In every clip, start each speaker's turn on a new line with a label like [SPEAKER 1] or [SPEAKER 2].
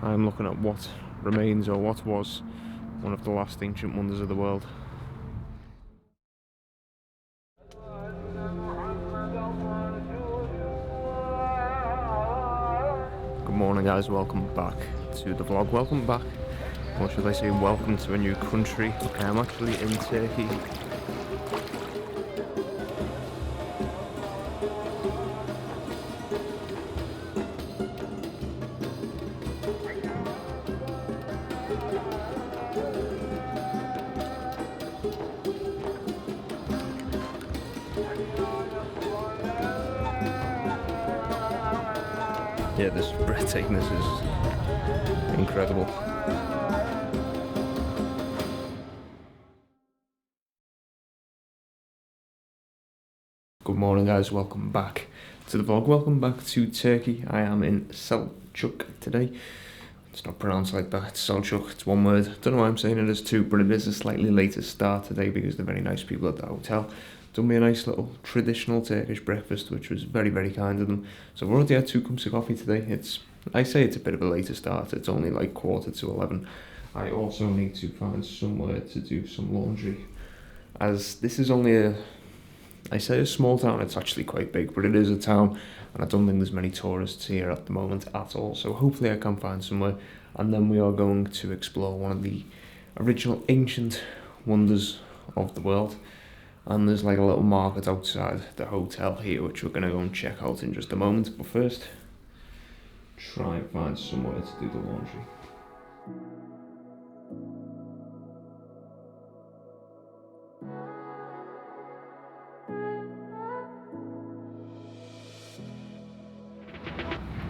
[SPEAKER 1] I'm looking at what remains, or what was, one of the last ancient wonders of the world. Good morning guys, welcome back to the vlog, welcome back, or should I say welcome to a new country. I am actually in Turkey. Yeah, this breathtakingness is incredible. Good morning guys, welcome back to the vlog, welcome back to Turkey. I am in Selçuk today. It's not pronounced like that, it's Selçuk, it's one word. Don't know why I'm saying it as two, but it is a slightly later start today because they're very nice people at the hotel. Done me a nice little traditional Turkish breakfast, which was very, very kind of them. So I've already had 2 cups of coffee today. I say it's a bit of a later start, it's only like 11:15. I also need to find somewhere to do some laundry, as this is only I say a small town, it's actually quite big, but it is a town, and I don't think there's many tourists here at the moment at all, so hopefully I can find somewhere, and then we are going to explore one of the original ancient wonders of the world. And there's like a little market outside the hotel here, which we're going to go and check out in just a moment, but first, try and find somewhere to do the laundry.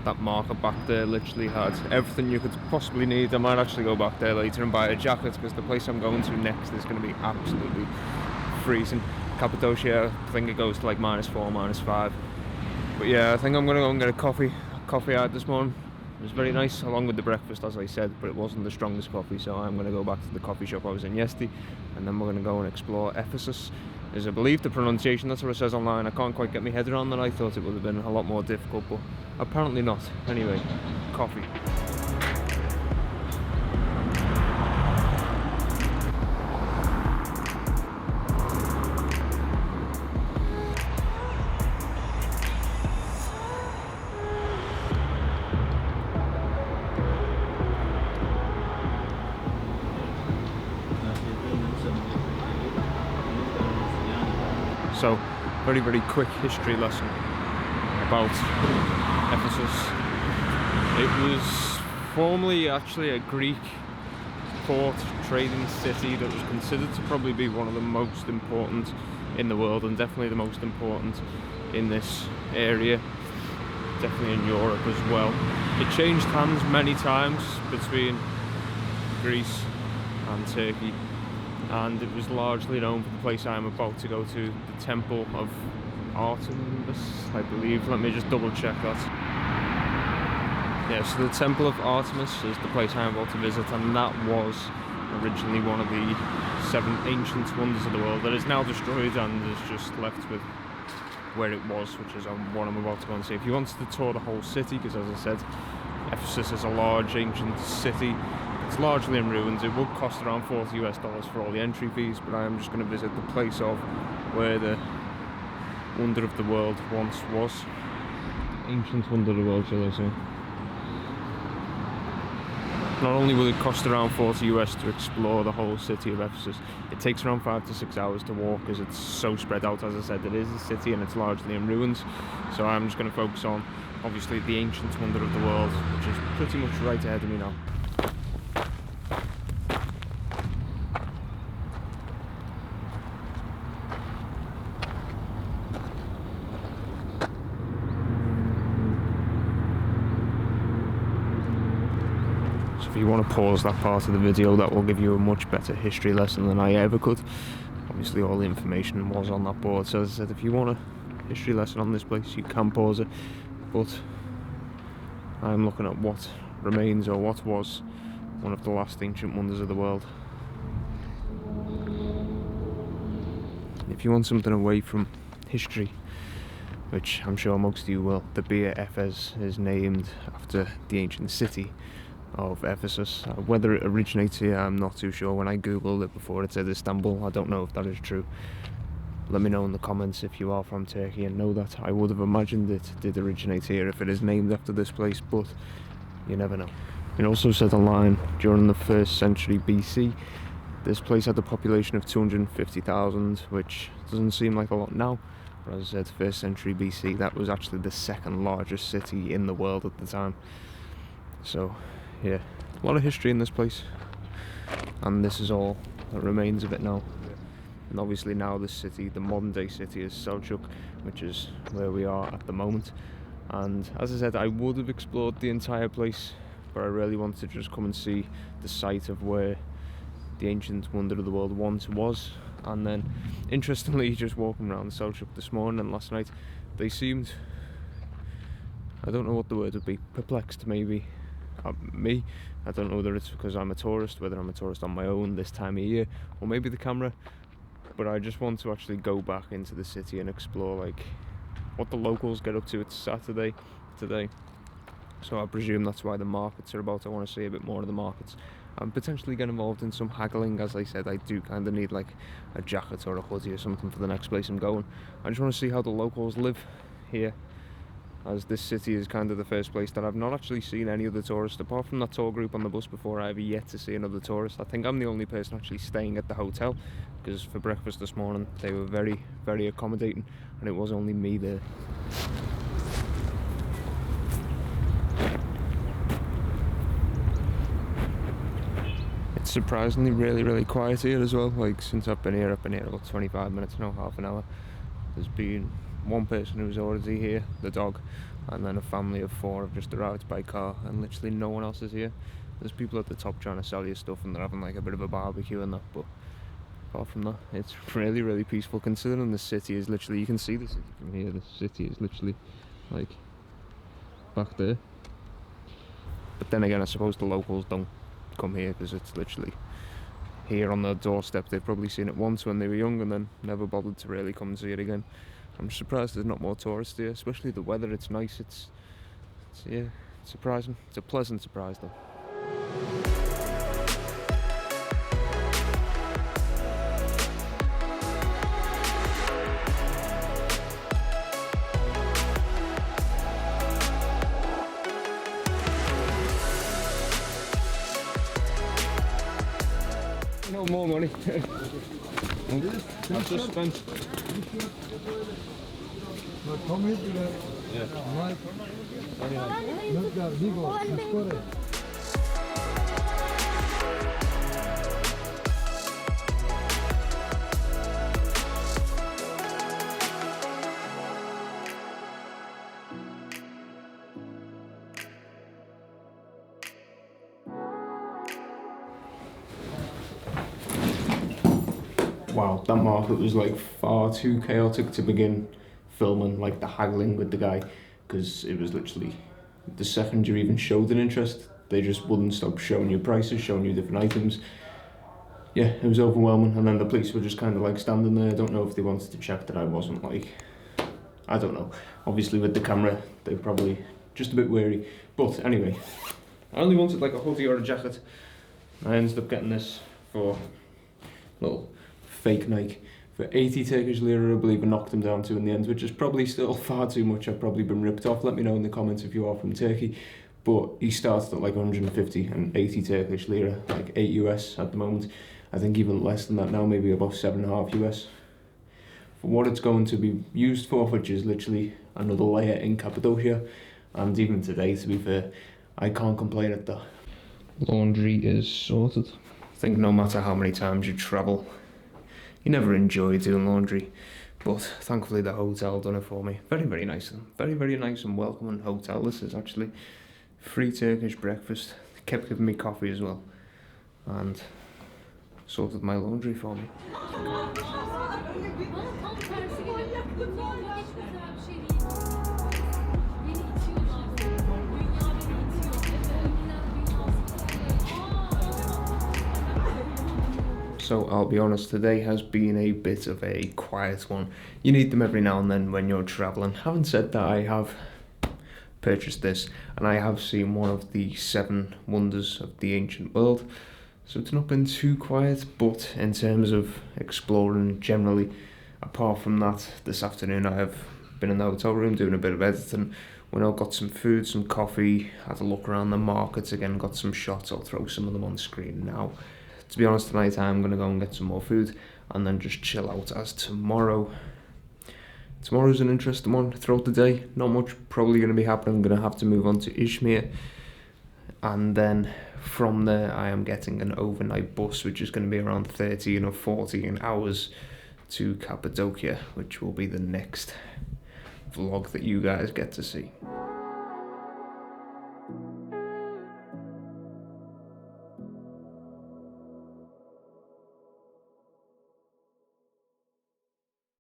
[SPEAKER 1] That market back there literally had everything you could possibly need. I might actually go back there later and buy a jacket, because the place I'm going to next is going to be absolutely freezing. Cappadocia, I think it goes to like -4, -5. But yeah, I think I'm going to go and get a coffee out this morning. It was very nice, along with the breakfast, as I said, but it wasn't the strongest coffee, so I'm going to go back to the coffee shop I was in yesterday, and then we're going to go and explore Ephesus. Is I believe the pronunciation, that's what it says online. I can't quite get my head around that. I thought it would have been a lot more difficult, but apparently not. Anyway, coffee. So, very, very quick history lesson about Ephesus. It was formerly actually a Greek port trading city that was considered to probably be one of the most important in the world, and definitely the most important in this area, definitely in Europe as well. It changed hands many times between Greece and Turkey, and it was largely known for the place I'm about to go to, the Temple of Artemis, I believe. Let me just double check that. Yeah, so the Temple of Artemis is the place I'm about to visit, and that was originally one of the 7 ancient wonders of the world that is now destroyed and is just left with where it was, which is what I'm about to go and see. If you wanted to tour the whole city, because as I said, Ephesus is a large ancient city. It's largely in ruins. It would cost around $40 for all the entry fees, but I am just going to visit the place of where the wonder of the world once was. Ancient wonder of the world, shall I say. Not only will it cost around $40 to explore the whole city of Ephesus, it takes around 5 to 6 hours to walk, because it's so spread out. As I said, it is a city and it's largely in ruins, so I'm just going to focus on, obviously, the ancient wonder of the world, which is pretty much right ahead of me now. If you want to pause that part of the video, that will give you a much better history lesson than I ever could. Obviously all the information was on that board, so as I said, if you want a history lesson on this place, you can pause it, but I'm looking at what remains, or what was, one of the last ancient wonders of the world. If you want something away from history, which I'm sure most of you will, the Bir Efes is named after the ancient city of Ephesus. Whether it originates here, I'm not too sure. When I googled it before, it said Istanbul. I don't know if that is true. Let me know in the comments if you are from Turkey and know that. I would have imagined it did originate here if it is named after this place, but you never know. It also said online, during the 1st century BC, this place had a population of 250,000, which doesn't seem like a lot now. But as I said, 1st century BC, that was actually the 2nd largest city in the world at the time. So, yeah, a lot of history in this place. And this is all that remains of it now. And obviously now this city, the modern day city, is Selçuk, which is where we are at the moment. And as I said, I would have explored the entire place, but I really wanted to just come and see the site of where the ancient wonder of the world once was. And then, interestingly, just walking around Selçuk this morning and last night, they seemed, I don't know what the word would be, perplexed maybe. Me, I don't know whether it's because I'm a tourist, whether I'm a tourist on my own this time of year, or maybe the camera. But I just want to actually go back into the city and explore like what the locals get up to. It's Saturday today, so I presume that's why the markets are about. I want to see a bit more of the markets and potentially get involved in some haggling. As I said, I do kind of need like a jacket or a hoodie or something for the next place I'm going. I just want to see how the locals live here, as this city is kind of the first place that I've not actually seen any other tourists. Apart from that tour group on the bus before, I have yet to see another tourist. I think I'm the only person actually staying at the hotel, because for breakfast this morning they were very, very accommodating and it was only me there. It's surprisingly really, really quiet here as well. Like, since I've been here about 25 minutes now, half an hour. There's been one person who's already here, the dog, and then a family of 4 have just arrived by car, and literally no one else is here. There's people at the top trying to sell you stuff and they're having like a bit of a barbecue and that, but apart from that, it's really, really peaceful, considering the city is literally, you can see the city from here, the city is literally like back there. But then again, I suppose the locals don't come here because it's literally here on their doorstep. They've probably seen it once when they were young and then never bothered to really come and see it again. I'm surprised there's not more tourists here, especially the weather. It's nice. It's yeah, surprising. It's a pleasant surprise though. No more money. I've just spent. Wow, that market was like far too chaotic to begin filming like the haggling with the guy, because it was literally the second you even showed an interest, they just wouldn't stop showing you prices, showing you different items. Yeah, it was overwhelming, and then the police were just kind of like standing there. I don't know if they wanted to check that I wasn't like, I don't know. Obviously with the camera, they're probably just a bit wary. But anyway, I only wanted like a hoodie or a jacket. I ended up getting this for little fake Nike for 80 Turkish lira, I believe I knocked them down to in the end, which is probably still far too much. I've probably been ripped off. Let me know in the comments if you are from Turkey. But he started at like 150 and 80 Turkish lira, like 8 US at the moment. I think even less than that now, maybe about 7.5 US. For what it's going to be used for, which is literally another layer in Cappadocia. And even today, to be fair, I can't complain at that. Laundry is sorted. I think no matter how many times you travel, you never enjoy doing laundry, but thankfully the hotel done it for me. Very, very nice and welcoming hotel. This is actually free Turkish breakfast. They kept giving me coffee as well, and sorted my laundry for me. So I'll be honest, today has been a bit of a quiet one. You need them every now and then when you're travelling. Having said that, I have purchased this, and I have seen one of the 7 wonders of the ancient world. So it's not been too quiet, but in terms of exploring generally, apart from that, this afternoon I have been in the hotel room doing a bit of editing. We now got some food, some coffee, had a look around the markets again, got some shots. I'll throw some of them on the screen now. To be honest, tonight I'm going to go and get some more food and then just chill out, as tomorrow's an interesting one throughout the day. Not much probably going to be happening. I'm going to have to move on to Izmir, and then from there I am getting an overnight bus, which is going to be around 13 or 14 hours to Cappadocia, which will be the next vlog that you guys get to see.